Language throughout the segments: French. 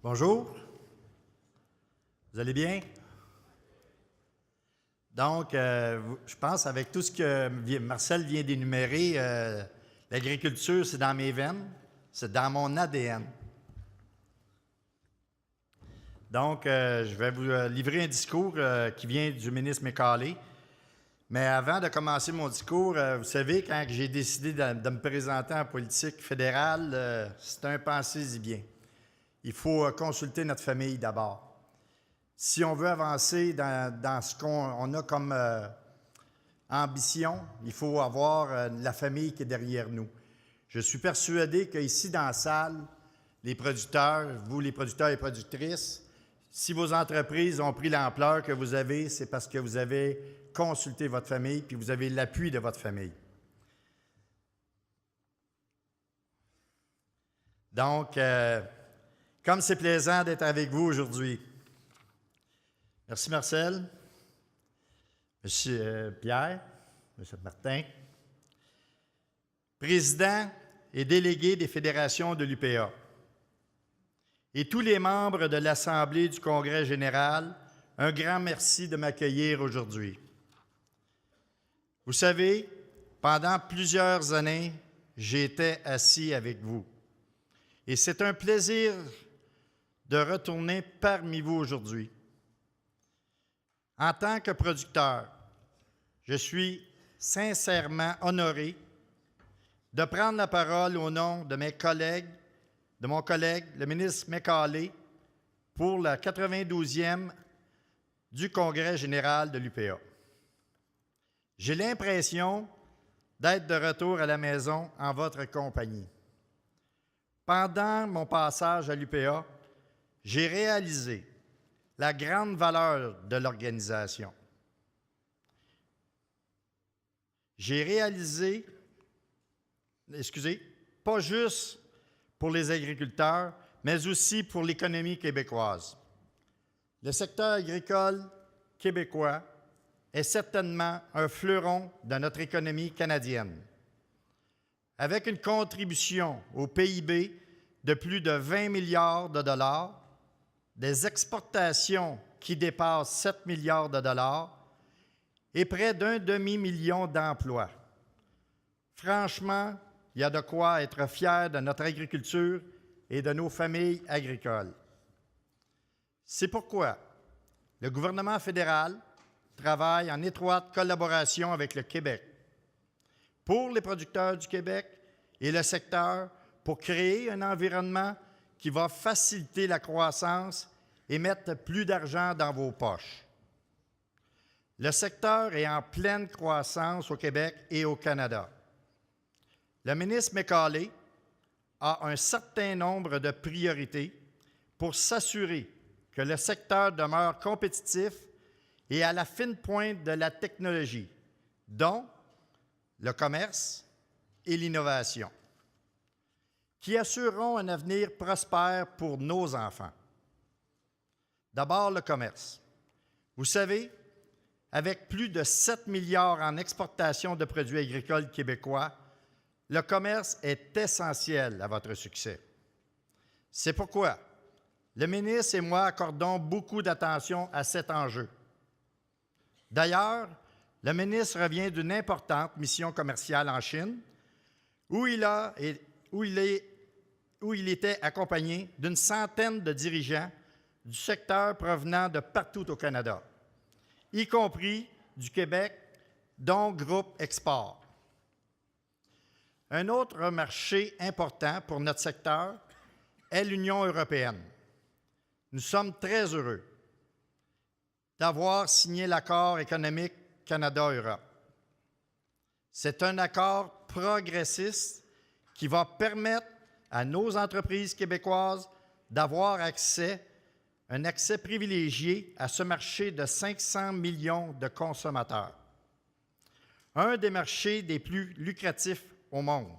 Bonjour. Vous allez bien? Donc, je pense avec tout ce que Marcel vient d'énumérer, l'agriculture, c'est dans mes veines, c'est dans mon ADN. Donc, je vais vous livrer un discours qui vient du ministre McCauley. Mais avant de commencer mon discours, vous savez, quand j'ai décidé de me présenter en politique fédérale, c'est un pensez-y bien. Il faut consulter notre famille d'abord. Si on veut avancer dans ce qu'on a comme ambition, il faut avoir la famille qui est derrière nous. Je suis persuadé qu'ici dans la salle, les producteurs, vous les producteurs et productrices, si vos entreprises ont pris l'ampleur que vous avez, c'est parce que vous avez consulté votre famille puis vous avez l'appui de votre famille. Donc, comme c'est plaisant d'être avec vous aujourd'hui. Merci Marcel, Monsieur Pierre, Monsieur Martin, président et délégué des fédérations de l'UPA, et tous les membres de l'Assemblée du Congrès général, un grand merci de m'accueillir aujourd'hui. Vous savez, pendant plusieurs années, j'étais assis avec vous. Et c'est un plaisir de retourner parmi vous aujourd'hui. En tant que producteur, je suis sincèrement honoré de prendre la parole au nom de mon collègue, le ministre McCauley, pour la 92e du Congrès général de l'UPA. J'ai l'impression d'être de retour à la maison en votre compagnie. Pendant mon passage à l'UPA, j'ai réalisé la grande valeur de l'organisation. J'ai réalisé, pas juste pour les agriculteurs, mais aussi pour l'économie québécoise. Le secteur agricole québécois est certainement un fleuron de notre économie canadienne. Avec une contribution au PIB de plus de 20 milliards de dollars, des exportations qui dépassent 7 milliards de dollars et près d'un demi-million d'emplois. Franchement, il y a de quoi être fier de notre agriculture et de nos familles agricoles. C'est pourquoi le gouvernement fédéral travaille en étroite collaboration avec le Québec pour les producteurs du Québec et le secteur pour créer un environnement qui va faciliter la croissance et mettre plus d'argent dans vos poches. Le secteur est en pleine croissance au Québec et au Canada. Le ministre McCauley a un certain nombre de priorités pour s'assurer que le secteur demeure compétitif et à la fine pointe de la technologie, dont le commerce et l'innovation, qui assureront un avenir prospère pour nos enfants. D'abord, le commerce. Vous savez, avec plus de 7 milliards en exportation de produits agricoles québécois, le commerce est essentiel à votre succès. C'est pourquoi le ministre et moi accordons beaucoup d'attention à cet enjeu. D'ailleurs, le ministre revient d'une importante mission commerciale en Chine, où il était accompagné d'une centaine de dirigeants du secteur provenant de partout au Canada, y compris du Québec, dont Groupe Export. Un autre marché important pour notre secteur est l'Union européenne. Nous sommes très heureux d'avoir signé l'accord économique Canada-Europe. C'est un accord progressiste qui va permettre à nos entreprises québécoises d'avoir un accès privilégié à ce marché de 500 millions de consommateurs, un des marchés les plus lucratifs au monde.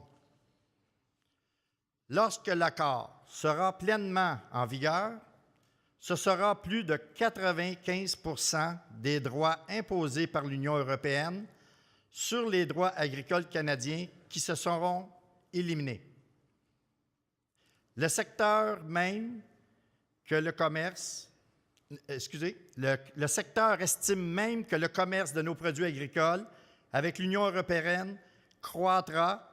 Lorsque l'accord sera pleinement en vigueur, ce sera plus de 95 % des droits imposés par l'Union européenne sur les droits agricoles canadiens qui se seront éliminés. Le secteur même que le secteur estime même que le commerce de nos produits agricoles avec l'Union européenne croîtra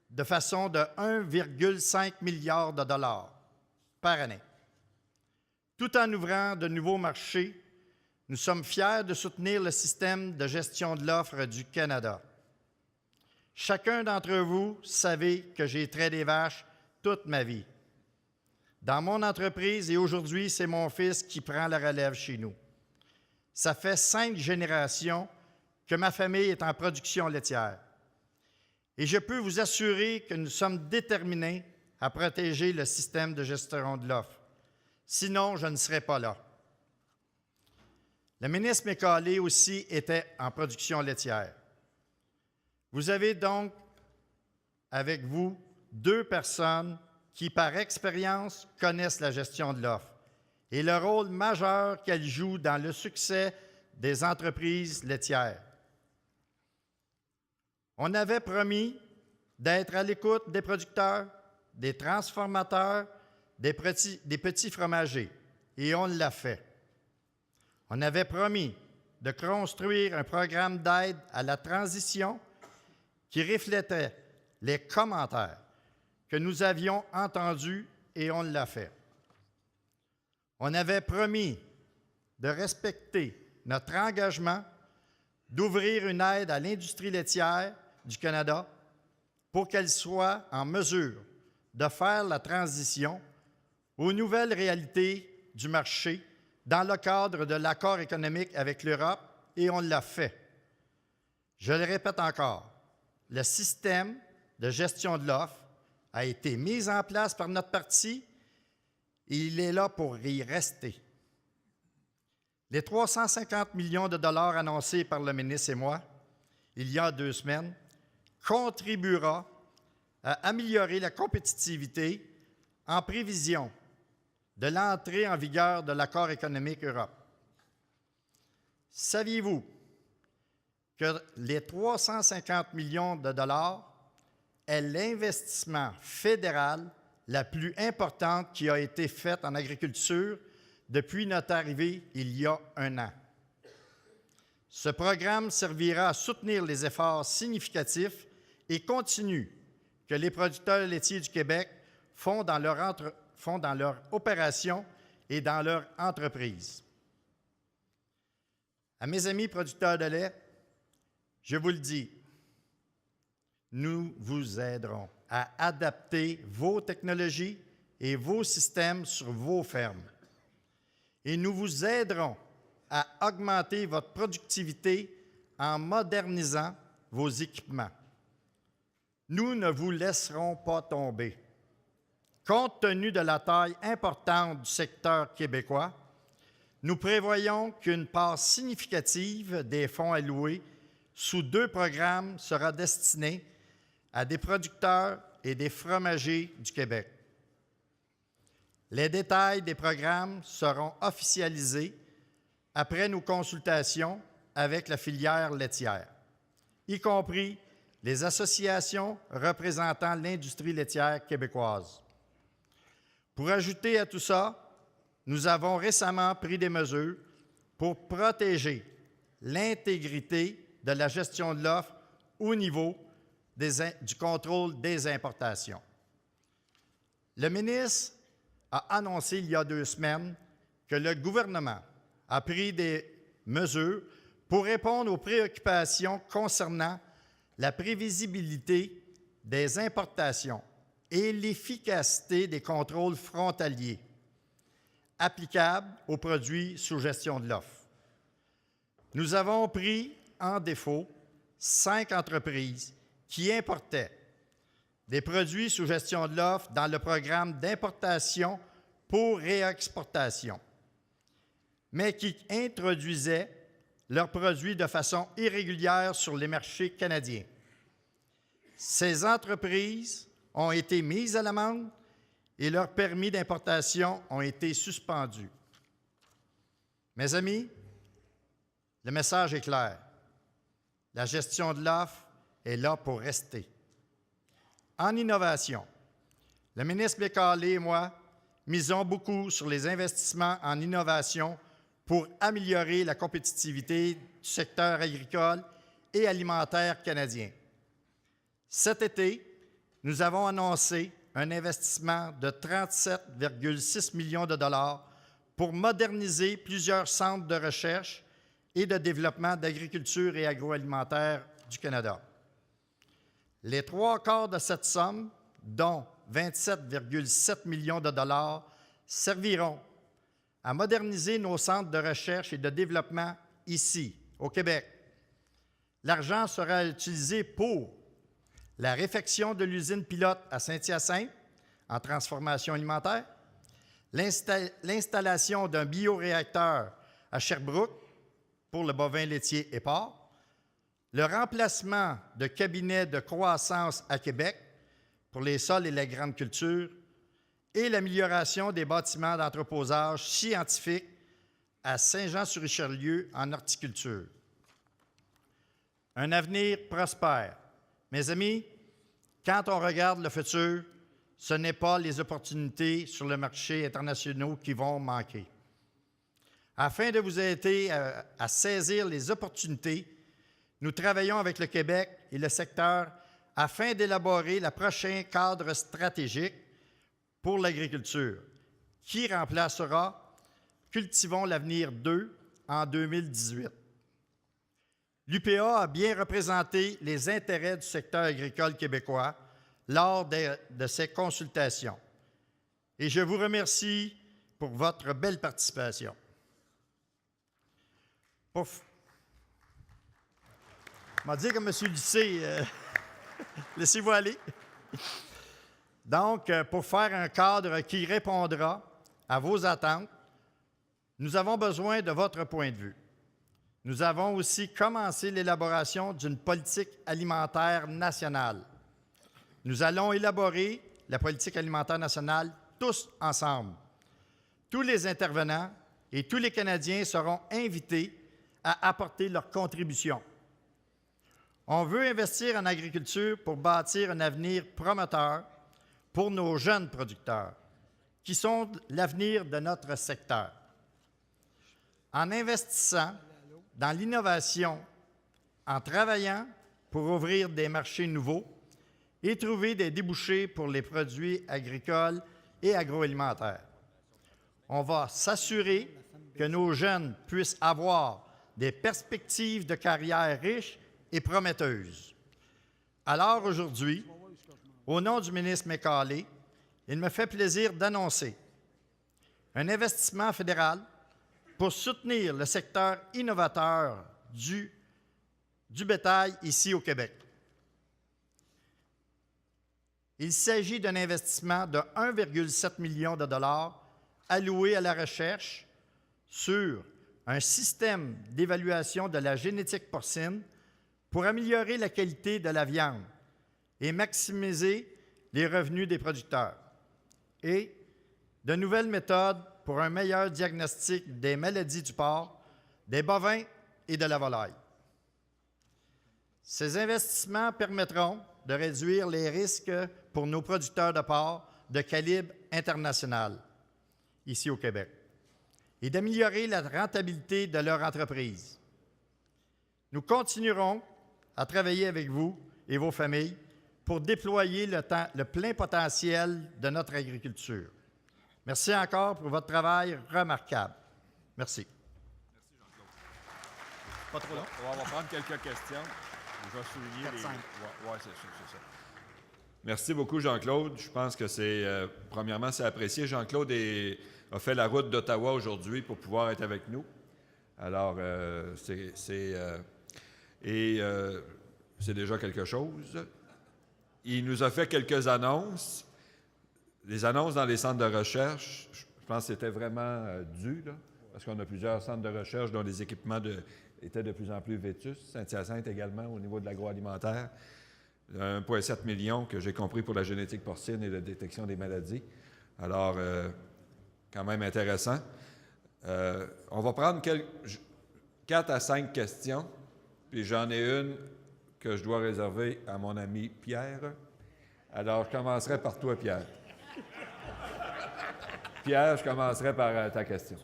de façon de 1,5 milliard de dollars par année. Tout en ouvrant de nouveaux marchés, nous sommes fiers de soutenir le système de gestion de l'offre du Canada. Chacun d'entre vous savez que j'ai traité des vaches toute ma vie. Dans mon entreprise, et aujourd'hui, c'est mon fils qui prend la relève chez nous. Ça fait 5 générations que ma famille est en production laitière. Et je peux vous assurer que nous sommes déterminés à protéger le système de gestion de l'offre. Sinon, je ne serais pas là. Le ministre McCauley aussi était en production laitière. Vous avez donc avec vous 2 personnes qui, par expérience, connaissent la gestion de l'offre et le rôle majeur qu'elle joue dans le succès des entreprises laitières. On avait promis d'être à l'écoute des producteurs, des transformateurs, des petits fromagers, et on l'a fait. On avait promis de construire un programme d'aide à la transition qui reflétait les commentaires que nous avions entendus, et on l'a fait. On avait promis de respecter notre engagement d'ouvrir une aide à l'industrie laitière du Canada pour qu'elle soit en mesure de faire la transition aux nouvelles réalités du marché dans le cadre de l'accord économique avec l'Europe, et on l'a fait. Je le répète encore, le système de gestion de l'offre a été mis en place par notre parti et il est là pour y rester. Les 350 millions de dollars annoncés par le ministre et moi, il y a 2 semaines, contribuera à améliorer la compétitivité en prévision de l'entrée en vigueur de l'accord économique Europe. Saviez-vous que les 350 millions de dollars est l'investissement fédéral la plus importante qui a été faite en agriculture depuis notre arrivée il y a 1 an. Ce programme servira à soutenir les efforts significatifs et continus que les producteurs laitiers du Québec font dans leur opération et dans leur entreprise. À mes amis producteurs de lait, je vous le dis, nous vous aiderons à adapter vos technologies et vos systèmes sur vos fermes. Et nous vous aiderons à augmenter votre productivité en modernisant vos équipements. Nous ne vous laisserons pas tomber. Compte tenu de la taille importante du secteur québécois, nous prévoyons qu'une part significative des fonds alloués sous 2 programmes sera destinée à des producteurs et des fromagers du Québec. Les détails des programmes seront officialisés après nos consultations avec la filière laitière, y compris les associations représentant l'industrie laitière québécoise. Pour ajouter à tout ça, nous avons récemment pris des mesures pour protéger l'intégrité de la gestion de l'offre au niveau du contrôle des importations. Le ministre a annoncé il y a 2 semaines que le gouvernement a pris des mesures pour répondre aux préoccupations concernant la prévisibilité des importations et l'efficacité des contrôles frontaliers applicables aux produits sous gestion de l'offre. Nous avons pris en défaut 5 entreprises qui importaient des produits sous gestion de l'offre dans le programme d'importation pour réexportation, mais qui introduisaient leurs produits de façon irrégulière sur les marchés canadiens. Ces entreprises ont été mises à l'amende et leurs permis d'importation ont été suspendus. Mes amis, le message est clair. La gestion de l'offre est là pour rester. En innovation, le ministre McCauley et moi misons beaucoup sur les investissements en innovation pour améliorer la compétitivité du secteur agricole et alimentaire canadien. Cet été, nous avons annoncé un investissement de 37,6 millions de dollars pour moderniser plusieurs centres de recherche et de développement d'agriculture et agroalimentaire du Canada. Les 3/4 de cette somme, dont 27,7 millions de dollars, serviront à moderniser nos centres de recherche et de développement ici, au Québec. L'argent sera utilisé pour la réfection de l'usine pilote à Saint-Hyacinthe en transformation alimentaire, l'installation d'un bioréacteur à Sherbrooke pour le bovin laitier et porc, le remplacement de cabinets de croissance à Québec pour les sols et les grandes cultures et l'amélioration des bâtiments d'entreposage scientifique à Saint-Jean-sur-Richelieu en horticulture. Un avenir prospère. Mes amis, quand on regarde le futur, ce n'est pas les opportunités sur le marché international qui vont manquer. Afin de vous aider à saisir les opportunités, nous travaillons avec le Québec et le secteur afin d'élaborer le prochain cadre stratégique pour l'agriculture, qui remplacera Cultivons l'avenir 2 en 2018. L'UPA a bien représenté les intérêts du secteur agricole québécois lors de ces consultations. Et je vous remercie pour votre belle participation. Je vais dire comme M. Lycée, laissez-vous aller. Donc, pour faire un cadre qui répondra à vos attentes, nous avons besoin de votre point de vue. Nous avons aussi commencé l'élaboration d'une politique alimentaire nationale. Nous allons élaborer la politique alimentaire nationale tous ensemble. Tous les intervenants et tous les Canadiens seront invités à apporter leur contribution. On veut investir en agriculture pour bâtir un avenir prometteur pour nos jeunes producteurs, qui sont l'avenir de notre secteur. En investissant dans l'innovation, en travaillant pour ouvrir des marchés nouveaux et trouver des débouchés pour les produits agricoles et agroalimentaires. On va s'assurer que nos jeunes puissent avoir des perspectives de carrière riches et prometteuses. Alors aujourd'hui, au nom du ministre McCauley, il me fait plaisir d'annoncer un investissement fédéral pour soutenir le secteur innovateur du bétail ici au Québec. Il s'agit d'un investissement de 1,7 million de dollars alloué à la recherche sur un système d'évaluation de la génétique porcine pour améliorer la qualité de la viande et maximiser les revenus des producteurs, et de nouvelles méthodes pour un meilleur diagnostic des maladies du porc, des bovins et de la volaille. Ces investissements permettront de réduire les risques pour nos producteurs de porc de calibre international, ici au Québec, et d'améliorer la rentabilité de leur entreprise. Nous continuerons à travailler avec vous et vos familles pour déployer le plein potentiel de notre agriculture. Merci encore pour votre travail remarquable. Merci. Merci, Jean-Claude. Pas trop long. On va prendre quelques questions. Je vais souligner les... Oui, c'est ça. Merci beaucoup, Jean-Claude. Je pense que c'est, premièrement, c'est apprécié. Jean-Claude a fait la route d'Ottawa aujourd'hui pour pouvoir être avec nous. Alors, c'est déjà quelque chose. Il nous a fait quelques annonces. Les annonces dans les centres de recherche, je pense que c'était vraiment dû, là, parce qu'on a plusieurs centres de recherche dont les équipements étaient de plus en plus vétustes. Saint-Hyacinthe également, au niveau de l'agroalimentaire. 1,7 million que j'ai compris pour la génétique porcine et la détection des maladies. Alors, quand même intéressant. On va prendre 4 à 5 questions, puis j'en ai une que je dois réserver à mon ami Pierre. Alors, je commencerai par toi, Pierre. Pierre, je commencerai par ta question.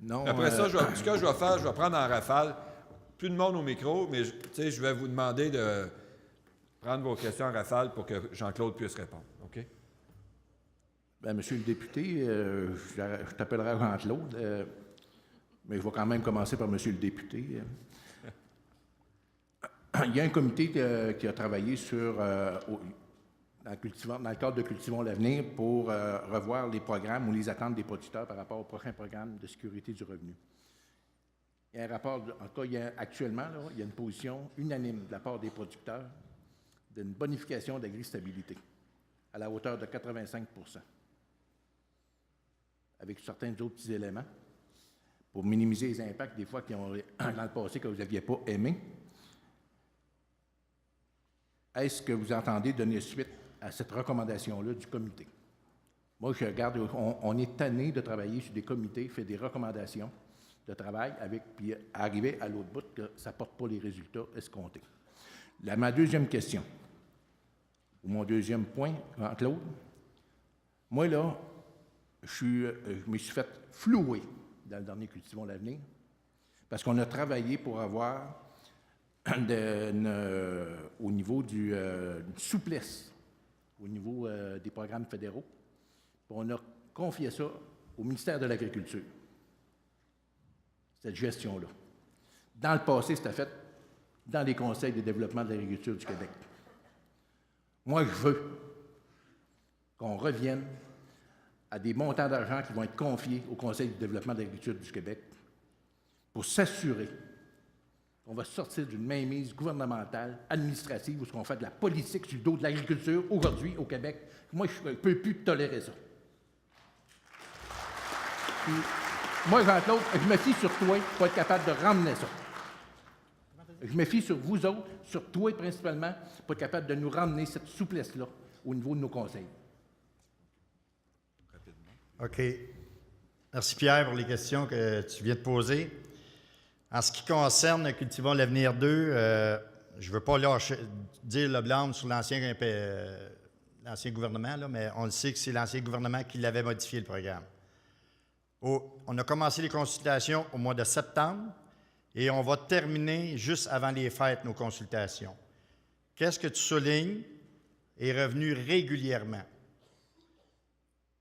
Non. Après ça, ce que je vais faire, je vais prendre en rafale. Plus de monde au micro, mais je vais vous demander de prendre vos questions en rafale pour que Jean-Claude puisse répondre. OK? Bien, monsieur le député, je t'appellerai Jean-Claude, mais je vais quand même commencer par monsieur le député. Il y a un comité qui a travaillé sur, dans le cadre de Cultivons l'avenir pour revoir les programmes ou les attentes des producteurs par rapport au prochain programme de sécurité du revenu. Il y a un rapport, en tout cas, actuellement, là, il y a une position unanime de la part des producteurs d'une bonification d'agri-stabilité à la hauteur de 85 % avec certains autres petits éléments pour minimiser les impacts des fois qui ont dans le passé que vous n'aviez pas aimé. Est-ce que vous entendez donner suite à cette recommandation-là du comité? Moi, je regarde, on est tanné de travailler sur des comités, fait des recommandations de travail, puis arriver à l'autre bout que ça ne porte pas les résultats escomptés. Ma deuxième question, ou mon deuxième point, Jean-Claude, moi, là, je me suis fait flouer dans le dernier Cultivons l'avenir parce qu'on a travaillé pour avoir au niveau d'une souplesse au niveau des programmes fédéraux. Puis on a confié ça au ministère de l'Agriculture, cette gestion-là. Dans le passé, c'était fait dans les conseils de développement de l'agriculture du Québec. Moi, je veux qu'on revienne à des montants d'argent qui vont être confiés au Conseil du développement de l'agriculture du Québec pour s'assurer qu'on va sortir d'une mainmise gouvernementale, administrative, où on fait de la politique sur le dos de l'agriculture aujourd'hui au Québec. Moi, je ne peux plus tolérer ça. Puis, moi, Jean-Claude, je me fie sur toi pour être capable de ramener ça. Je me fie sur vous autres, sur toi principalement, pour être capable de nous ramener cette souplesse-là au niveau de nos conseils. OK. Merci, Pierre, pour les questions que tu viens de poser. En ce qui concerne Cultivons l'avenir 2, je ne veux pas dire le blâme sur l'ancien gouvernement, là, mais on le sait que c'est l'ancien gouvernement qui l'avait modifié, le programme. On a commencé les consultations au mois de septembre et on va terminer juste avant les fêtes nos consultations. Qu'est-ce que tu soulignes est revenu régulièrement.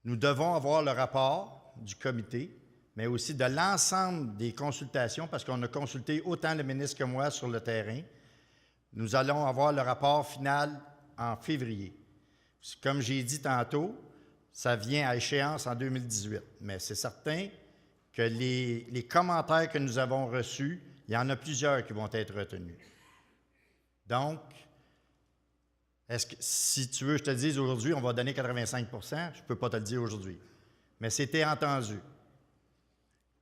Nous devons avoir le rapport du comité, mais aussi de l'ensemble des consultations, parce qu'on a consulté autant le ministre que moi sur le terrain. Nous allons avoir le rapport final en février. Comme j'ai dit tantôt, ça vient à échéance en 2018, mais c'est certain que les commentaires que nous avons reçus, il y en a plusieurs qui vont être retenus. Donc, est-ce que, si tu veux, je te dise aujourd'hui, on va donner 85 % je ne peux pas te le dire aujourd'hui. Mais c'était entendu.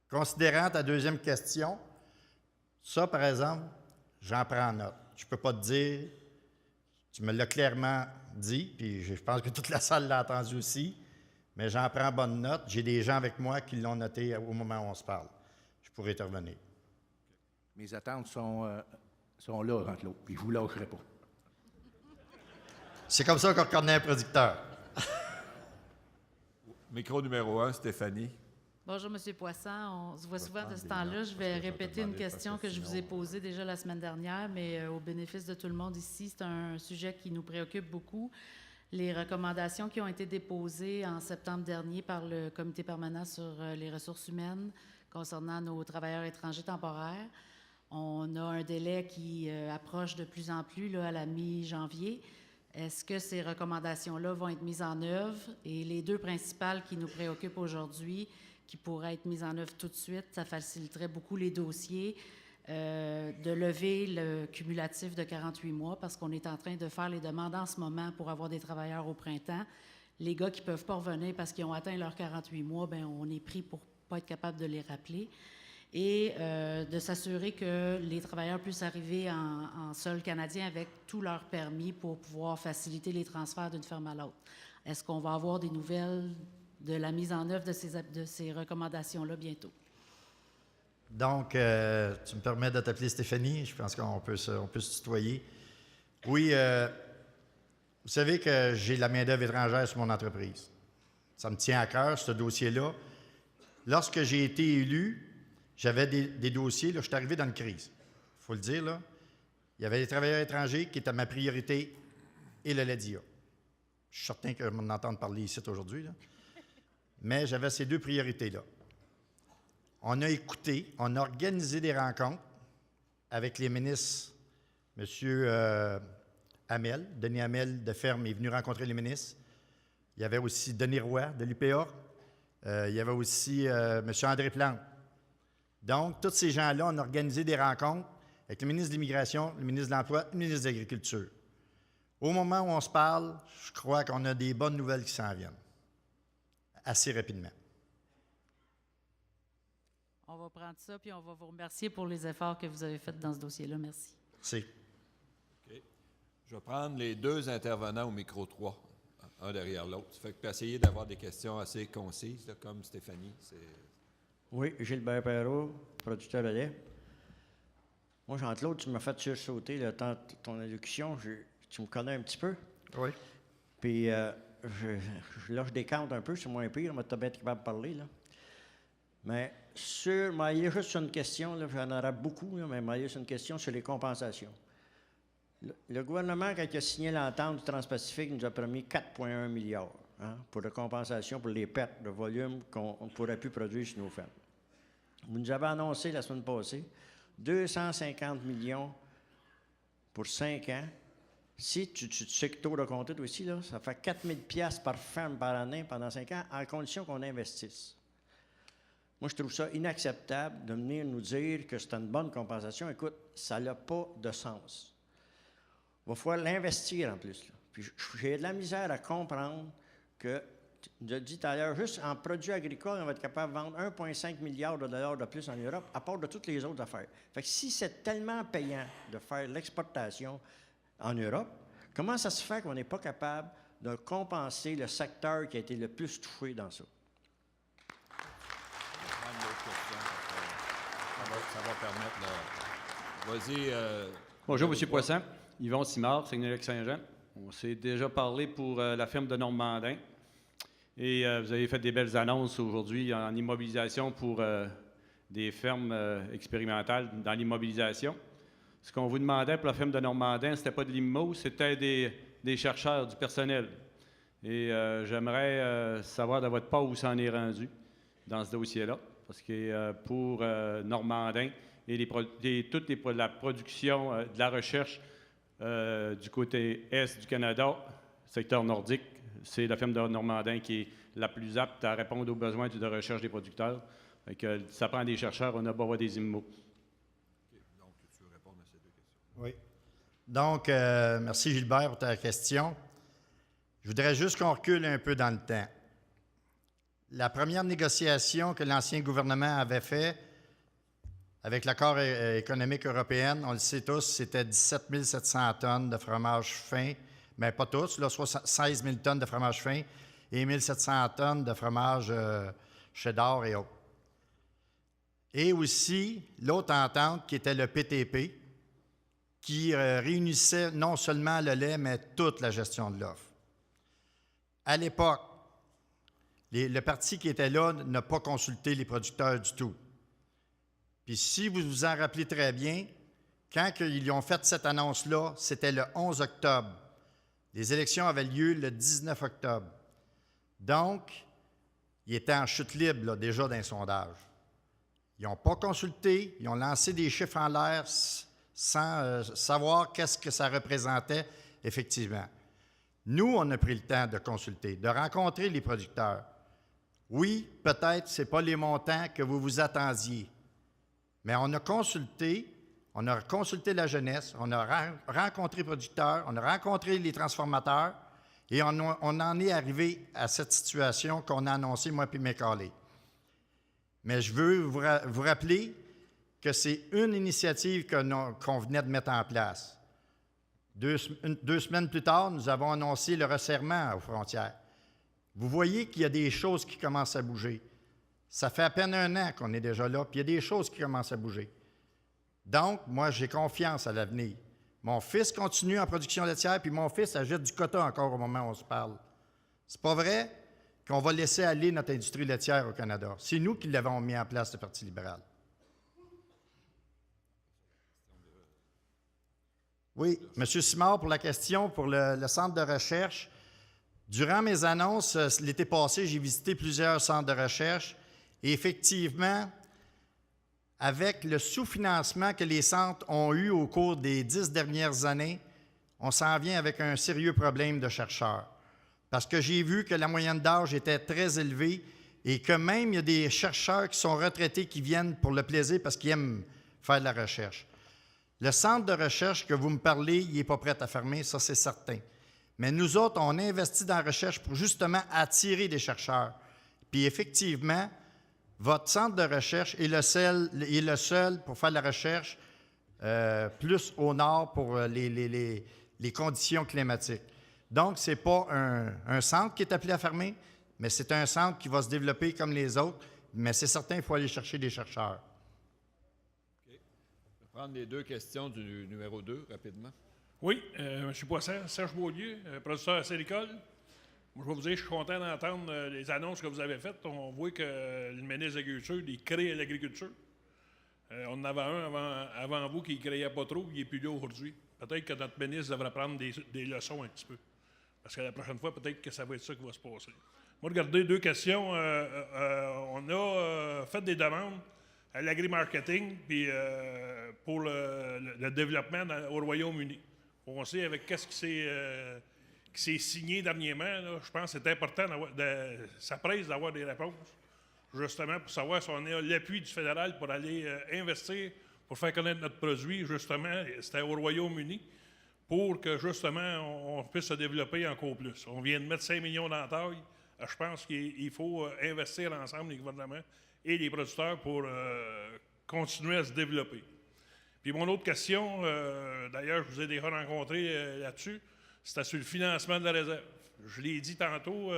Considérant ta deuxième question, ça, par exemple, j'en prends note. Je ne peux pas te dire, tu me l'as clairement dit, puis je pense que toute la salle l'a entendu aussi, mais j'en prends bonne note. J'ai des gens avec moi qui l'ont noté au moment où on se parle. Je pourrais te revenir. Mes attentes sont là, Jean-Claude, puis je ne vous lâcherai pas. C'est comme ça qu'on reconnaît un producteur. Micro numéro 1, Stéphanie. Bonjour, M. Poisson. On se voit souvent de ce temps-là. Je vais répéter une question que je vous ai posée déjà la semaine dernière, mais au bénéfice de tout le monde ici, c'est un sujet qui nous préoccupe beaucoup. Les recommandations qui ont été déposées en septembre dernier par le Comité permanent sur les ressources humaines concernant nos travailleurs étrangers temporaires. On a un délai qui approche de plus en plus là, à la mi-janvier. Est-ce que ces recommandations-là vont être mises en œuvre? Et les deux principales qui nous préoccupent aujourd'hui, qui pourraient être mises en œuvre tout de suite, ça faciliterait beaucoup les dossiers, de lever le cumulatif de 48 mois parce qu'on est en train de faire les demandes en ce moment pour avoir des travailleurs au printemps. Les gars qui ne peuvent pas revenir parce qu'ils ont atteint leurs 48 mois, bien, on est pris pour ne pas être capable de les rappeler. Et de s'assurer que les travailleurs puissent arriver en sol canadien avec tous leurs permis pour pouvoir faciliter les transferts d'une ferme à l'autre. Est-ce qu'on va avoir des nouvelles de la mise en œuvre de ces recommandations-là bientôt? Donc, tu me permets de t'appeler Stéphanie. Je pense qu'on peut se tutoyer. Oui, vous savez que j'ai de la main-d'œuvre étrangère sur mon entreprise. Ça me tient à cœur, ce dossier-là. Lorsque j'ai été élu, j'avais des dossiers. Là, je suis arrivé dans une crise. Il faut le dire, là. Il y avait les travailleurs étrangers qui étaient ma priorité et le LEDIA. Je suis certain que je m'en entends parler ici aujourd'hui, là. Mais j'avais ces deux priorités-là. On a écouté, on a organisé des rencontres avec les ministres. M. Hamel, Denis Hamel de Ferme est venu rencontrer les ministres. Il y avait aussi Denis Roy de l'UPA. Il y avait aussi M. André Plante. Donc, tous ces gens-là, on a organisé des rencontres avec le ministre de l'Immigration, le ministre de l'Emploi, le ministre de l'Agriculture. Au moment où on se parle, je crois qu'on a des bonnes nouvelles qui s'en viennent. Assez rapidement. On va prendre ça, puis on va vous remercier pour les efforts que vous avez faits dans ce dossier-là. Merci. C'est. OK. Je vais prendre les deux intervenants au micro 3, un derrière l'autre. Ça fait que essayer d'avoir des questions assez concises, là, comme Stéphanie. Oui, Gilbert Perrault, producteur de lait. Moi, Jean-Claude, tu m'as fait sursauter le temps de ton allocution. Tu me connais un petit peu. Oui. Puis là, je décante un peu, c'est moins pire, mais tu es bien capable de parler, là. Mais il y a juste une question, là, j'en aurai beaucoup, là, mais il y a juste une question sur les compensations. Le gouvernement, quand il a signé l'entente du Transpacifique, nous a promis 4,1 milliards pour la compensation pour les pertes de volume qu'on ne pourrait plus produire sur nos fermes. Vous nous avez annoncé la semaine passée 250 millions pour 5 ans. Si tu sais que taux de compte aussi, là, ça fait 4 000 $ par ferme par année pendant 5 ans, à condition qu'on investisse. Moi, je trouve ça inacceptable de venir nous dire que c'est une bonne compensation. Écoute, ça n'a pas de sens. Il va falloir l'investir en plus. Là. Puis j'ai de la misère à comprendre que, tu nous as dit tout à l'heure, juste en produits agricoles, on va être capable de vendre 1,5 milliard de dollars de plus en Europe, à part de toutes les autres affaires. Fait que si c'est tellement payant de faire l'exportation en Europe, comment ça se fait qu'on n'est pas capable de compenser le secteur qui a été le plus touché dans ça? Ça va permettre... Vas-y. Bonjour, M. Poisson. Yvon Simard, Saguenay-Lac-Saint-Jean. On s'est déjà parlé pour la ferme de Normandin. Et vous avez fait des belles annonces aujourd'hui en immobilisation pour des fermes expérimentales dans l'immobilisation. Ce qu'on vous demandait pour la ferme de Normandin, c'était pas de l'immo, c'était des chercheurs, du personnel. Et j'aimerais savoir de votre part où ça en est rendu dans ce dossier-là. Parce que pour Normandin et toute la production de la recherche du côté est du Canada, secteur nordique, c'est la ferme de Normandin qui est la plus apte à répondre aux besoins de recherche des producteurs. Ça prend des chercheurs, on n'a pas des immos. Donc, tu veux répondre à ces deux questions. Oui. Donc, merci Gilbert pour ta question. Je voudrais juste qu'on recule un peu dans le temps. La première négociation que l'ancien gouvernement avait faite avec l'accord économique européen, on le sait tous, c'était 17 700 tonnes de fromage fin, mais pas tous, là, 16 000 tonnes de fromage fin et 1 700 tonnes de fromage cheddar et autres. Et aussi, l'autre entente qui était le PTP, qui réunissait non seulement le lait, mais toute la gestion de l'offre. À l'époque, le parti qui était là n'a pas consulté les producteurs du tout. Puis si vous vous en rappelez très bien, quand ils ont fait cette annonce-là, c'était le 11 octobre. Les élections avaient lieu le 19 octobre. Donc, ils étaient en chute libre là, déjà dans les sondages. Ils n'ont pas consulté, ils ont lancé des chiffres en l'air sans savoir qu'est-ce que ça représentait effectivement. Nous, on a pris le temps de consulter, de rencontrer les producteurs. Oui, peut-être ce n'est pas les montants que vous vous attendiez, mais on a consulté la jeunesse, on a rencontré les producteurs, on a rencontré les transformateurs et on en est arrivé à cette situation qu'on a annoncée, moi et mes collègues. Mais je veux vous rappeler que c'est une initiative qu'on venait de mettre en place. Deux semaines plus tard, nous avons annoncé le resserrement aux frontières. Vous voyez qu'il y a des choses qui commencent à bouger. Ça fait à peine 1 an qu'on est déjà là, puis il y a des choses qui commencent à bouger. Donc, moi, j'ai confiance à l'avenir. Mon fils continue en production laitière, puis mon fils achète du quota encore au moment où on se parle. C'est pas vrai qu'on va laisser aller notre industrie laitière au Canada. C'est nous qui l'avons mis en place, le Parti libéral. Oui, M. Simard, pour la question, pour le centre de recherche. Durant mes annonces, l'été passé, j'ai visité plusieurs centres de recherche et effectivement, avec le sous-financement que les centres ont eu au cours des 10 dernières années, on s'en vient avec un sérieux problème de chercheurs. Parce que j'ai vu que la moyenne d'âge était très élevée et que même il y a des chercheurs qui sont retraités qui viennent pour le plaisir parce qu'ils aiment faire de la recherche. Le centre de recherche que vous me parlez, il n'est pas prêt à fermer, ça c'est certain. Mais nous autres, on investit dans la recherche pour justement attirer des chercheurs. Puis effectivement, votre centre de recherche est le seul pour faire de la recherche plus au nord pour les conditions climatiques. Donc, ce n'est pas un centre qui est appelé à fermer, mais c'est un centre qui va se développer comme les autres. Mais c'est certain, il faut aller chercher des chercheurs. OK. Je vais prendre les 2 questions du numéro 2 rapidement. Oui, M. Poisson, Serge Beaulieu, producteur à Séricole. Moi, je vais vous dire, je suis content d'entendre les annonces que vous avez faites. On voit que le ministre de l'Agriculture, il crée l'agriculture. On en avait un avant vous qui ne créait pas trop, il n'est plus là aujourd'hui. Peut-être que notre ministre devrait prendre des leçons un petit peu. Parce que la prochaine fois, peut-être que ça va être ça qui va se passer. Moi, regardez 2 questions. On a fait des demandes à l'agri-marketing puis pour le développement au Royaume-Uni. On sait avec qu'est-ce qui s'est signé dernièrement, là, je pense que c'est important, ça presse d'avoir des réponses, justement pour savoir si on a l'appui du fédéral pour aller investir, pour faire connaître notre produit, justement, c'était au Royaume-Uni, pour que, justement, on puisse se développer encore plus. On vient de mettre 5 millions dans la taille. Je pense qu'il faut investir ensemble, les gouvernements et les producteurs, pour continuer à se développer. Puis mon autre question, d'ailleurs, je vous ai déjà rencontré là-dessus, c'était sur le financement de la réserve. Je l'ai dit tantôt,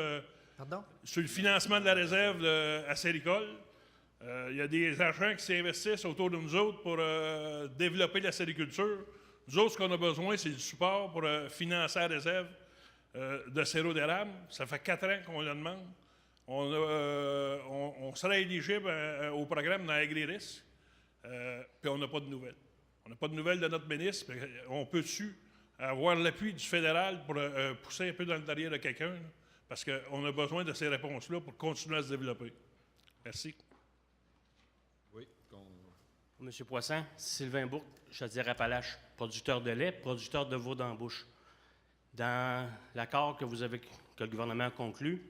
Pardon? Sur le financement de la réserve à Séricole, il y a des agents qui s'investissent autour de nous autres pour développer la sériculture. Nous autres, ce qu'on a besoin, c'est du support pour financer la réserve de sirop d'érable. Ça fait 4 ans qu'on le demande. On serait éligible au programme dans l'agri-risque, puis on n'a pas de nouvelles. On n'a pas de nouvelles de notre ministre. On peut-tu avoir l'appui du fédéral pour pousser un peu dans le derrière de quelqu'un? Parce qu'on a besoin de ces réponses-là pour continuer à se développer. Merci. Oui. M. Poisson, Sylvain Bourque, Chaudière-Appalaches, producteur de lait, producteur de veau d'embauche. Dans l'accord que le gouvernement a conclu,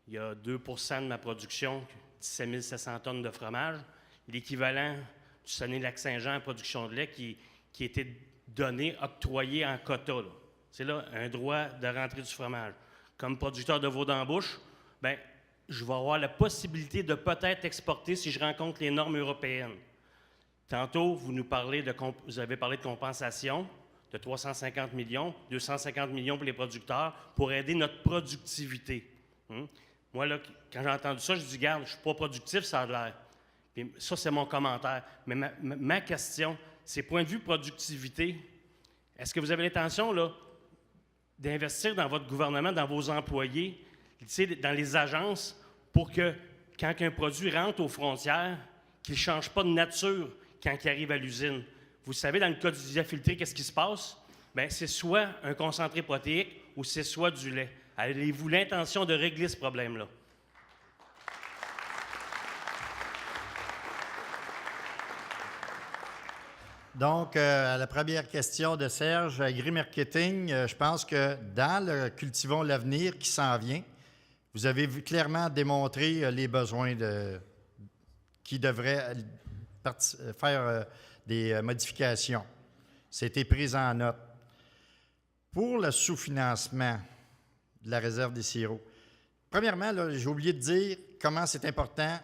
il y a 2 % de ma production, 17 700 tonnes de fromage, l'équivalent du Saguenay-Lac-Saint-Jean en production de lait qui était donné, octroyé en quota. Là. C'est là un droit de rentrée du fromage. Comme producteur de veau d'embauche, bien, je vais avoir la possibilité de peut-être exporter si je rencontre les normes européennes. Tantôt, vous avez parlé de compensation de 350 millions, 250 millions pour les producteurs pour aider notre productivité. Moi, là, quand j'ai entendu ça, je dis, garde, je ne suis pas productif, ça a l'air. Puis ça, c'est mon commentaire. Mais ma question, c'est point de vue productivité. Est-ce que vous avez l'intention, là, d'investir dans votre gouvernement, dans vos employés, dans les agences, pour que, quand un produit rentre aux frontières, qu'il ne change pas de nature quand il arrive à l'usine? Vous savez, dans le cas du diafiltré, qu'est-ce qui se passe? Bien, c'est soit un concentré protéique ou c'est soit du lait. Avez-vous l'intention de régler ce problème-là? Donc, à la première question de Serge, agri-marketing, je pense que dans le Cultivons l'avenir qui s'en vient, vous avez clairement démontré les besoins qui devraient faire des modifications. C'était pris en note. Pour le sous-financement de la réserve des sirops, premièrement, j'ai oublié de dire comment c'est important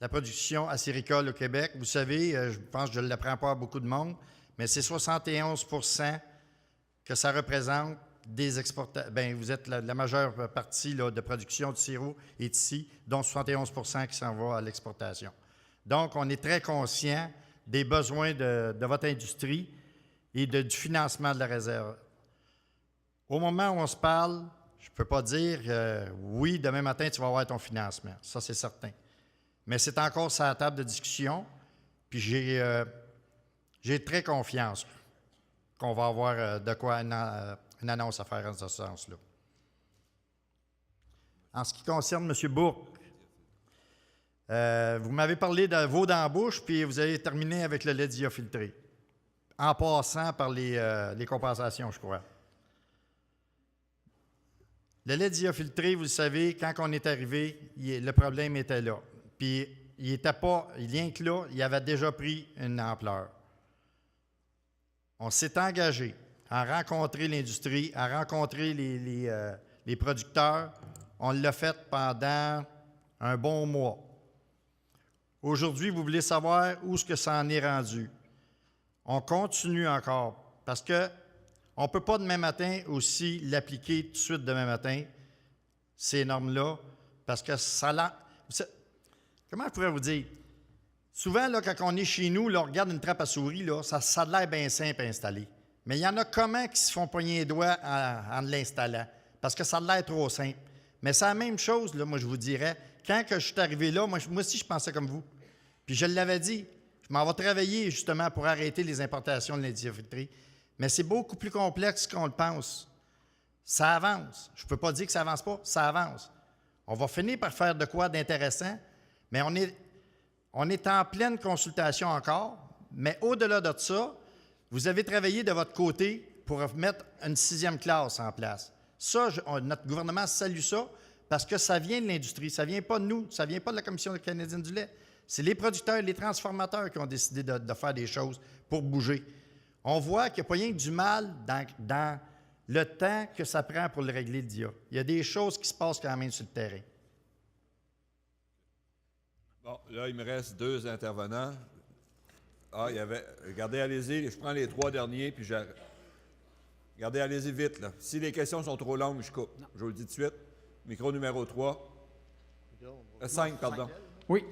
la production acéricole au Québec. Vous savez, je pense que je ne l'apprends pas à beaucoup de monde, mais c'est 71 % que ça représente des exportations. Bien, vous êtes la majeure partie là, de production de sirop est ici, dont 71 % qui s'en va à l'exportation. Donc, on est très conscient des besoins de votre industrie et du financement de la réserve. Au moment où on se parle, Je ne peux pas dire oui, demain matin, tu vas avoir ton financement. Ça, c'est certain. Mais c'est encore sur la table de discussion. Puis j'ai très confiance qu'on va avoir de quoi une annonce à faire en ce sens-là. En ce qui concerne M. Bourque, vous m'avez parlé de veau d'embauche, puis vous avez terminé avec le lait diafiltré, en passant par les compensations, je crois. Le lait diafiltré, vous le savez, quand on est arrivé, le problème était là. Puis, il n'était pas, rien que là, il avait déjà pris une ampleur. On s'est engagé à rencontrer l'industrie, à rencontrer les producteurs. On l'a fait pendant un bon mois. Aujourd'hui, vous voulez savoir où est-ce que ça en est rendu. On continue encore, parce que on ne peut pas demain matin aussi l'appliquer tout de suite demain matin, ces normes-là, parce que comment je pourrais vous dire? Souvent, là, quand on est chez nous, là, on regarde une trappe à souris, là, ça a l'air bien simple à installer. Mais il y en a comment qui se font pogner les doigts en l'installant, parce que ça a l'air trop simple. Mais c'est la même chose, là, moi, je vous dirais. Quand que je suis arrivé là, moi aussi, je pensais comme vous. Puis je l'avais dit, je m'en vais travailler justement pour arrêter les importations de lait diafiltré. Mais c'est beaucoup plus complexe qu'on le pense. Ça avance. Je ne peux pas dire que ça avance pas, ça avance. On va finir par faire de quoi d'intéressant, mais on est en pleine consultation encore. Mais au-delà de ça, vous avez travaillé de votre côté pour mettre une 6e classe en place. Ça, notre gouvernement salue ça parce que ça vient de l'industrie. Ça ne vient pas de nous, ça ne vient pas de la Commission canadienne du lait. C'est les producteurs et les transformateurs qui ont décidé de faire des choses pour bouger. On voit qu'il n'y a pas rien que du mal dans le temps que ça prend pour le régler, le DIA. Il y a des choses qui se passent quand même sur le terrain. Bon, là, il me reste 2 intervenants. Ah, il y avait... Regardez, allez-y, je prends les 3 derniers, puis regardez, allez-y vite, là. Si les questions sont trop longues, je coupe. Je vous le dis tout de suite. Micro numéro 3. 5, pardon. Oui,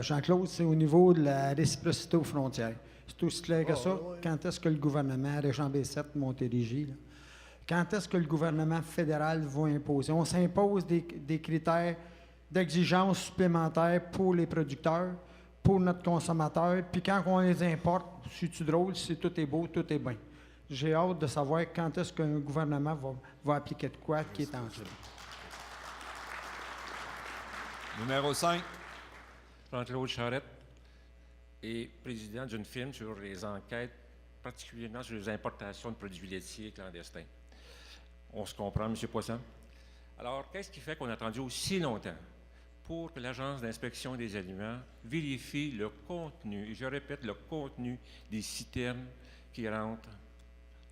Jean-Claude, c'est au niveau de la réciprocité aux frontières. C'est aussi clair que ça. Quand est-ce que le gouvernement, Régent B7, Montérégie, là, quand est-ce que le gouvernement fédéral va imposer? On s'impose des critères d'exigence supplémentaires pour les producteurs, pour notre consommateur, puis quand on les importe, c'est-tu drôle, si tout est beau, tout est bien. J'ai hâte de savoir quand est-ce qu'un gouvernement va appliquer de quoi qui est en jeu. Numéro 5. Jean-Claude Charette est président d'une firme sur les enquêtes, particulièrement sur les importations de produits laitiers clandestins. On se comprend, M. Poisson? Alors, qu'est-ce qui fait qu'on a attendu aussi longtemps pour que l'Agence d'inspection des aliments vérifie le contenu, et je répète, le contenu des citernes qui rentrent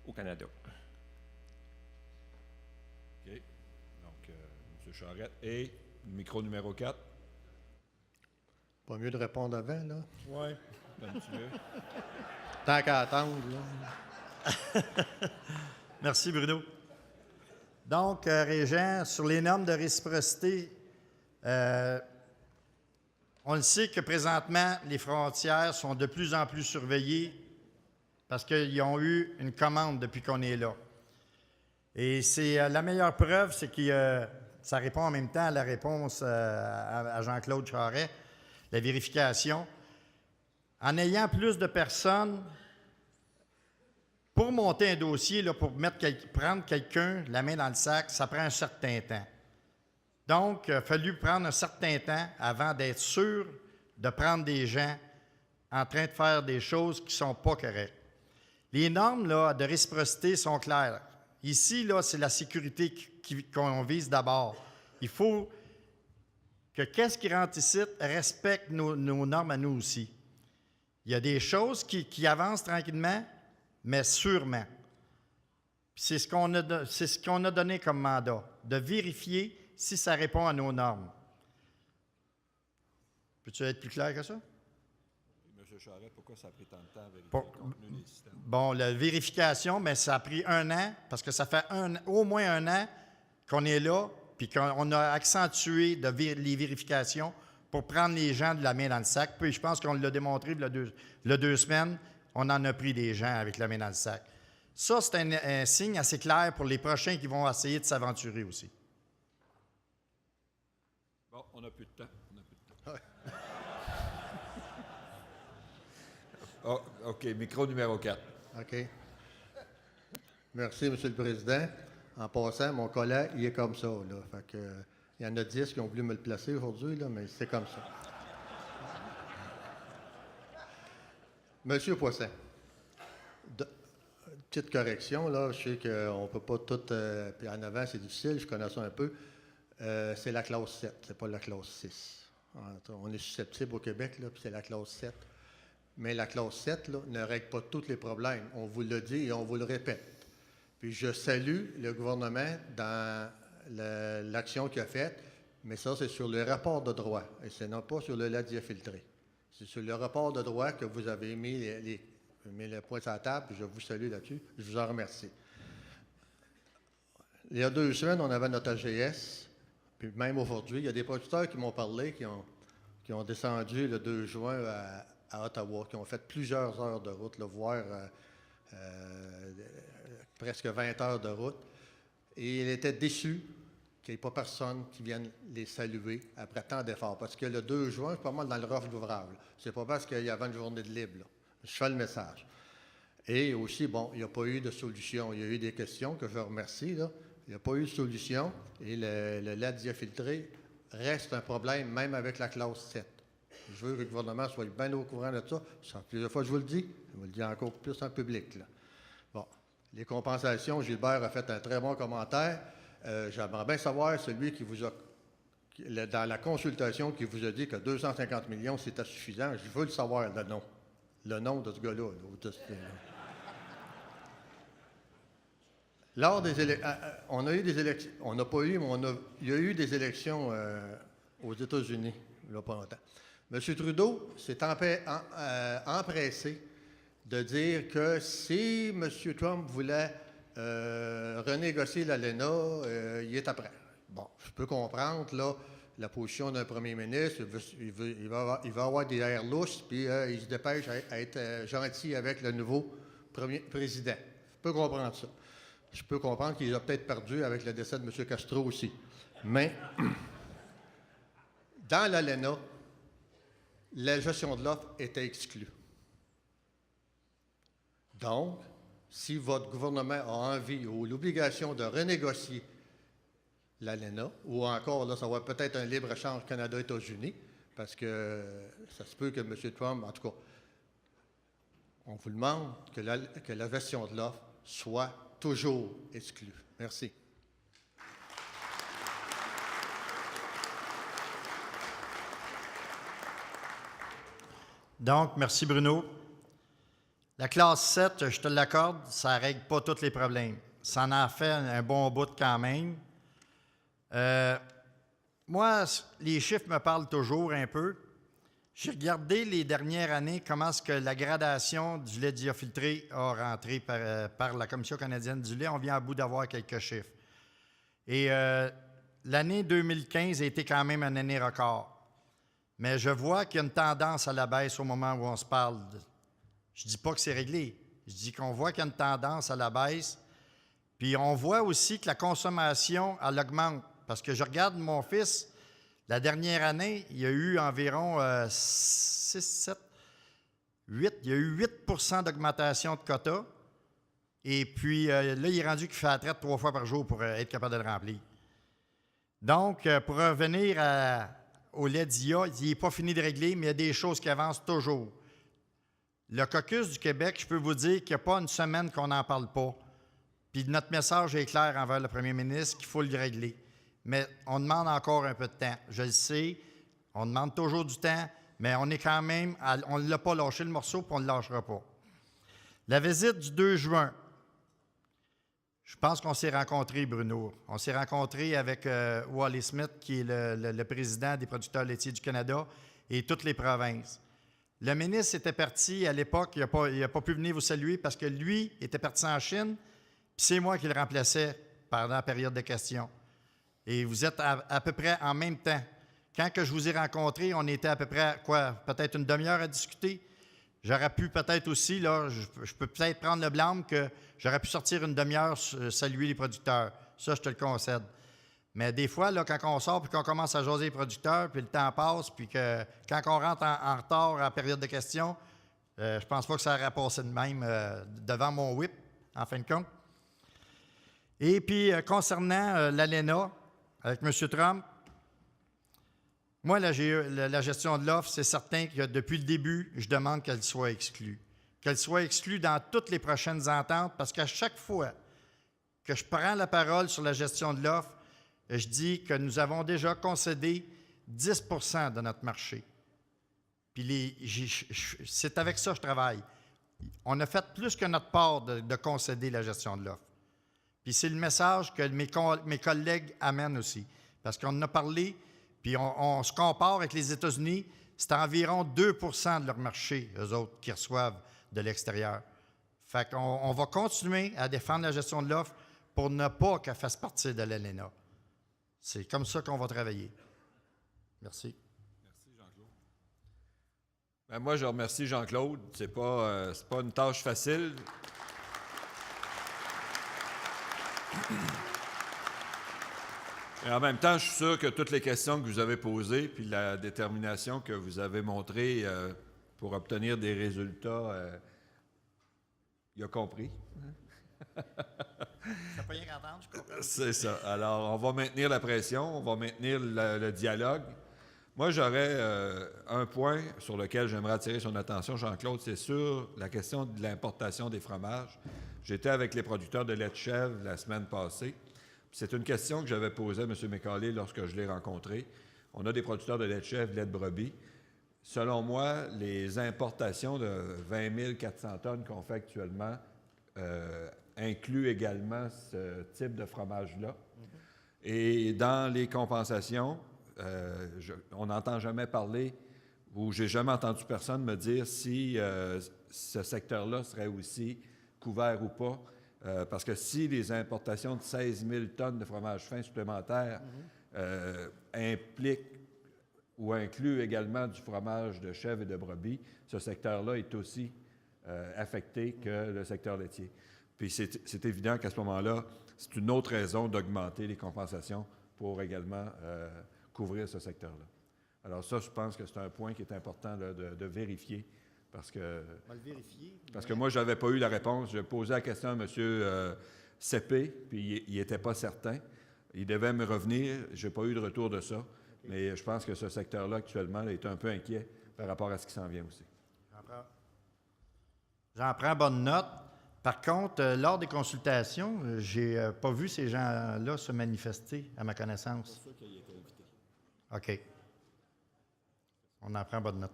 au Canada? OK. Donc, M. Charette et micro numéro 4. Pas mieux de répondre avant, là? Oui, un petit peu. Tant qu'à attendre, là. Merci, Bruno. Donc, Régent, sur les normes de réciprocité, on le sait que présentement, les frontières sont de plus en plus surveillées parce qu'ils ont eu une commande depuis qu'on est là. Et c'est la meilleure preuve, c'est que ça répond en même temps à la réponse à Jean-Claude Charest, la vérification. En ayant plus de personnes, pour monter un dossier, là, pour prendre quelqu'un la main dans le sac, ça prend un certain temps. Donc, il a fallu prendre un certain temps avant d'être sûr de prendre des gens en train de faire des choses qui ne sont pas correctes. Les normes là, de réciprocité sont claires. Ici, là, c'est la sécurité qu'on vise d'abord. Il faut que qu'est-ce qui rentre ici respecte nos normes à nous aussi. Il y a des choses qui avancent tranquillement, mais sûrement. C'est ce qu'on a donné comme mandat, de vérifier si ça répond à nos normes. Peux-tu être plus clair que ça? M. Charest, pourquoi ça a pris tant de temps à vérifier le contenu des systèmes? Bon, la vérification, mais ça a pris 1 an, parce que ça fait au moins 1 an qu'on est là, puis qu'on a accentué les vérifications pour prendre les gens de la main dans le sac. Puis je pense qu'on l'a démontré il y a 2 semaines, on en a pris des gens avec la main dans le sac. Ça, c'est un signe assez clair pour les prochains qui vont essayer de s'aventurer aussi. Bon, on n'a plus de temps. Oh, OK, micro numéro 4. OK. Merci, M. le Président. En passant, mon collègue, il est comme ça, là. Fait que, il y en a 10 qui ont voulu me le placer aujourd'hui, là, mais c'est comme ça. Monsieur Poisson, petite correction, là, je sais qu'on ne peut pas tout... puis en avant, c'est difficile, je connais ça un peu. C'est la classe 7, c'est pas la classe 6. On est susceptible au Québec, là, puis c'est la classe 7. Mais la classe 7 là, ne règle pas tous les problèmes. On vous le dit et on vous le répète. Puis je salue le gouvernement dans l'action qu'il a faite, mais ça, c'est sur le rapport de droit et ce n'est pas sur le lait diafiltré. C'est sur le rapport de droit que vous avez mis les points sur la table, puis je vous salue là-dessus. Je vous en remercie. Il y a 2 semaines, on avait notre AGS, puis même aujourd'hui, il y a des producteurs qui m'ont parlé, qui ont descendu le 2 juin à Ottawa, qui ont fait plusieurs heures de route, là, voire presque 20 heures de route. Et il était déçu qu'il n'y ait pas personne qui vienne les saluer après tant d'efforts. Parce que le 2 juin, c'est pas mal dans le rough d'ouvrage. C'est pas parce qu'il y avait une journée de libre. Là. Je fais le message. Et aussi, bon, il n'y a pas eu de solution. Il y a eu des questions que je remercie, là. Il n'y a pas eu de solution. Et le lait diafiltré reste un problème, même avec la classe 7. Je veux que le gouvernement soit bien au courant de ça. Plusieurs fois, je vous le dis. Je vous le dis encore plus en public, là. Bon. Les compensations, Gilbert a fait un très bon commentaire. J'aimerais bien savoir celui qui vous a, dans la consultation, qui vous a dit que 250 millions, c'était suffisant. Je veux le savoir, le nom. Le nom de ce gars-là. Lors des élections, on a eu des élections, on n'a pas eu, mais il y a eu des élections aux États-Unis, il n'y a pas longtemps. M. Trudeau s'est empressé de dire que si M. Trump voulait renégocier l'ALENA, il est après. Bon, je peux comprendre là, la position d'un premier ministre. Il va avoir des airs lousses, puis il se dépêche à être gentil avec le nouveau président. Je peux comprendre ça. Je peux comprendre qu'il a peut-être perdu avec le décès de M. Castro aussi. Mais dans l'ALENA, la gestion de l'offre était exclue. Donc, si votre gouvernement a envie ou l'obligation de renégocier l'ALENA, ou encore, là, ça va peut-être un libre-échange Canada-États-Unis, parce que ça se peut que M. Trump, en tout cas, on vous demande que la gestion de l'offre soit toujours exclue. Merci. Donc, merci Bruno. La classe 7, je te l'accorde, ça ne règle pas tous les problèmes. Ça en a fait un bon bout quand même. Moi, les chiffres me parlent toujours un peu. J'ai regardé les dernières années comment est-ce que la gradation du lait diafiltré a rentré par la Commission canadienne du lait. On vient à bout d'avoir quelques chiffres. Et l'année 2015 a été quand même une année record. Mais je vois qu'il y a une tendance à la baisse au moment où on se parle. Je ne dis pas que c'est réglé. Je dis qu'on voit qu'il y a une tendance à la baisse. Puis on voit aussi que la consommation, elle augmente. Parce que je regarde mon fils, la dernière année, il y a eu environ 6, 7, 8. Il y a eu 8 % d'augmentation de quota. Et puis là, il est rendu qu'il fait la traite 3 fois par jour pour être capable de le remplir. Donc, pour revenir au lait d'IA, il n'est pas fini de régler, mais il y a des choses qui avancent toujours. Le caucus du Québec, je peux vous dire qu'il n'y a pas une semaine qu'on n'en parle pas. Puis notre message est clair envers le premier ministre qu'il faut le régler. Mais on demande encore un peu de temps. Je le sais, on demande toujours du temps, mais on est quand même, on ne l'a pas lâché le morceau, puis on ne le lâchera pas. La visite du 2 juin, je pense qu'on s'est rencontrés, Bruno. On s'est rencontrés avec Wally Smith, qui est le président des producteurs laitiers du Canada, et toutes les provinces. Le ministre était parti à l'époque, il n'a pas pu venir vous saluer parce que lui était parti en Chine, puis c'est moi qui le remplaçais pendant la période de questions. Et vous êtes à peu près en même temps. Quand que je vous ai rencontré, on était à peu près, peut-être une demi-heure à discuter. J'aurais pu peut-être aussi, là, je peux peut-être prendre le blâme que j'aurais pu sortir une demi-heure saluer les producteurs. Ça, je te le concède. Mais des fois, là, quand on sort puis qu'on commence à jaser les producteurs, puis le temps passe, puis que quand on rentre en retard à la période de questions, je pense pas que ça aurait passé de même devant mon whip, en fin de compte. Et puis, concernant l'ALENA, avec M. Trump, moi, la gestion de l'offre, c'est certain que depuis le début, je demande qu'elle soit exclue. Qu'elle soit exclue dans toutes les prochaines ententes, parce qu'à chaque fois que je prends la parole sur la gestion de l'offre, je dis que nous avons déjà concédé 10 % de notre marché. Puis c'est avec ça que je travaille. On a fait plus que notre part de concéder la gestion de l'offre. Puis c'est le message que mes collègues amènent aussi. Parce qu'on en a parlé, puis on se compare avec les États-Unis, c'est environ 2 % de leur marché, eux autres, qui reçoivent de l'extérieur. Fait qu'on va continuer à défendre la gestion de l'offre pour ne pas qu'elle fasse partie de l'ALENA. C'est comme ça qu'on va travailler. Merci. Merci, Jean-Claude. Ben, moi, je remercie Jean-Claude. C'est pas une tâche facile. Et en même temps, je suis sûr que toutes les questions que vous avez posées, puis la détermination que vous avez montrée pour obtenir des résultats, il a compris. Ça peut rien qu'entendre, je comprends. C'est ça. Alors, on va maintenir la pression, on va maintenir le dialogue. Moi, j'aurais un point sur lequel j'aimerais attirer son attention, Jean-Claude, c'est sur la question de l'importation des fromages. J'étais avec les producteurs de lait de chèvre la semaine passée. C'est une question que j'avais posée à M. McCauley lorsque je l'ai rencontré. On a des producteurs de lait de chèvre, lait de brebis. Selon moi, les importations de 20 400 tonnes qu'on fait actuellement incluent également ce type de fromage-là. Et dans les compensations, on n'entend jamais parler, ou j'ai jamais entendu personne me dire si ce secteur-là serait aussi couvert ou pas. Parce que si les importations de 16 000 tonnes de fromage fin supplémentaire impliquent ou incluent également du fromage de chèvre et de brebis, ce secteur-là est aussi affecté que le secteur laitier. Puis c'est évident qu'à ce moment-là, c'est une autre raison d'augmenter les compensations pour également couvrir ce secteur-là. Alors ça, je pense que c'est un point qui est important là, de vérifier. Parce que moi, je n'avais pas eu la réponse. J'ai posé la question à M. Seppé, puis il n'était pas certain. Il devait me revenir. Je n'ai pas eu de retour de ça. Okay. Mais je pense que ce secteur-là, actuellement, là, est un peu inquiet par rapport à ce qui s'en vient aussi. J'en prends bonne note. Par contre, lors des consultations, je n'ai pas vu ces gens-là se manifester, à ma connaissance. C'est sûr qu'il était invité. OK. On en prend bonne note.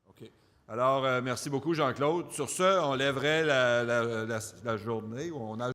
OK. Alors, merci beaucoup, Jean-Claude. Sur ce, on lèverait la journée. On a